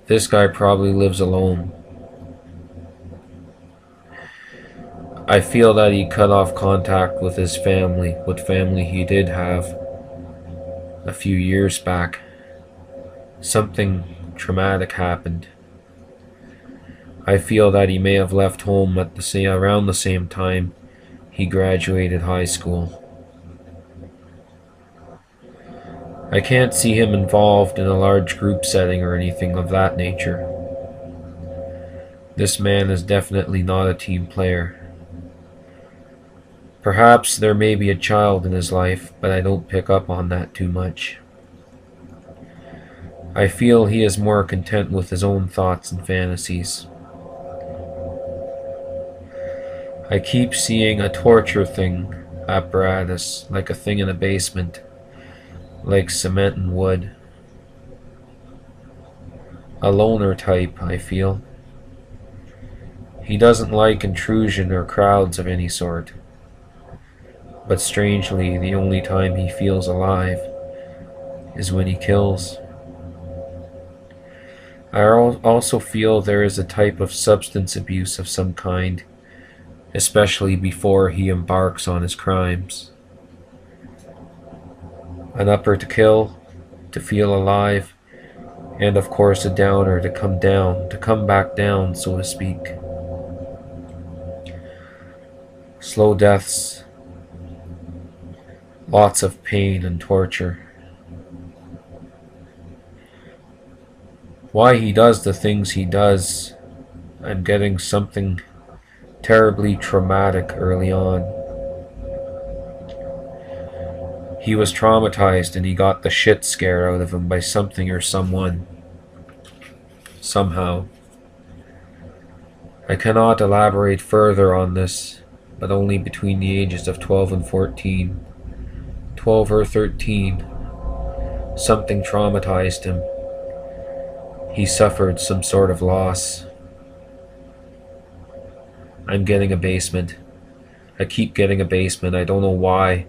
This guy probably lives alone. I feel that he cut off contact with his family, what family he did have a few years back. Something traumatic happened. I feel that he may have left home at around the same time he graduated high school. I can't see him involved in a large group setting or anything of that nature. This man is definitely not a team player. Perhaps there may be a child in his life, but I don't pick up on that too much. I feel he is more content with his own thoughts and fantasies. I keep seeing a torture thing, apparatus, like a thing in a basement, like cement and wood. A loner type, I feel. He doesn't like intrusion or crowds of any sort. But strangely, the only time he feels alive is when he kills. I also feel there is a type of substance abuse of some kind, especially before he embarks on his crimes. An upper to kill, to feel alive, and of course a downer to come down, to come back down, so to speak. Slow deaths, lots of pain and torture. Why he does the things he does, I'm getting something terribly traumatic early on. He was traumatized and he got the shit scared out of him by something or someone. Somehow. I cannot elaborate further on this, but only between the ages of 12 and 14. 12 or 13. Something traumatized him. He suffered some sort of loss. I'm getting a basement. I keep getting a basement, I don't know why.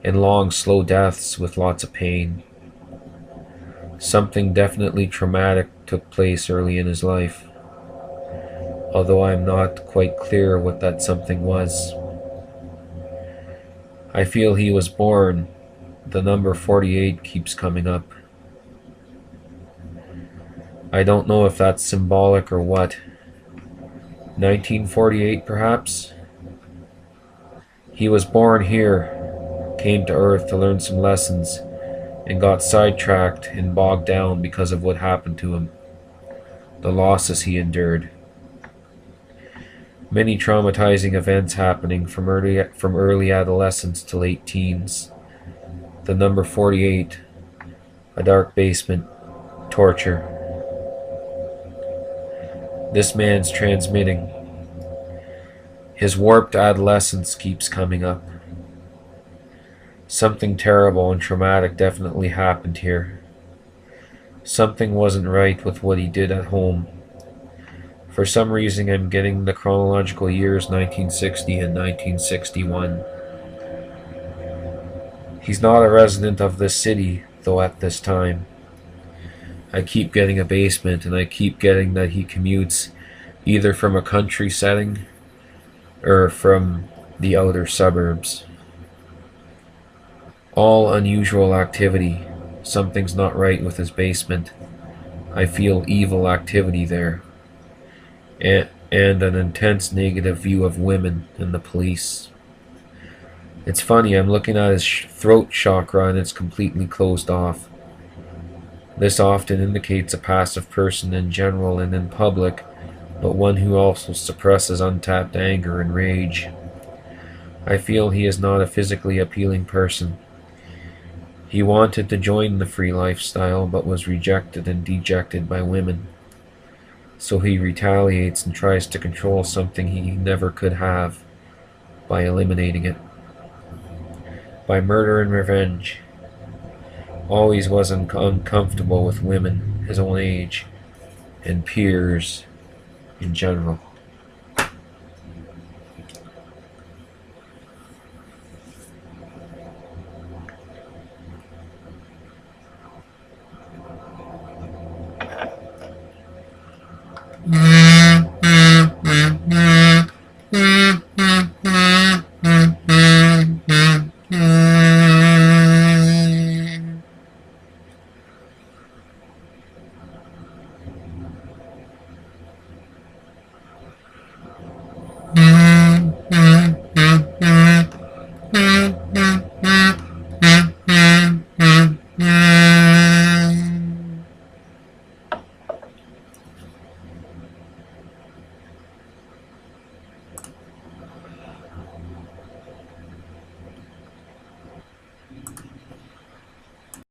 And long, slow deaths with lots of pain. Something definitely traumatic took place early in his life, although I'm not quite clear what that something was. I feel he was born. The number 48 keeps coming up. I don't know if that's symbolic or what. 1948 perhaps? He was born here, came to Earth to learn some lessons, and got sidetracked and bogged down because of what happened to him, the losses he endured. Many traumatizing events happening from early adolescence to late teens. The number 48, a dark basement, torture. This man's transmitting. His warped adolescence keeps coming up. Something terrible and traumatic definitely happened here. Something wasn't right with what he did at home. For some reason I'm getting the chronological years 1960 and 1961. He's not a resident of this city, though, at this time. I keep getting a basement, and I keep getting that he commutes either from a country setting or from the outer suburbs. All unusual activity. Something's not right with his basement. I feel evil activity there. And an intense negative view of women and the police. It's funny, I'm looking at his throat chakra and it's completely closed off. This often indicates a passive person in general and in public, but one who also suppresses untapped anger and rage. I feel he is not a physically appealing person. He wanted to join the free lifestyle, but was rejected and dejected by women. So he retaliates and tries to control something he never could have by eliminating it. By murder and revenge. Always was uncomfortable with women his own age and peers in general.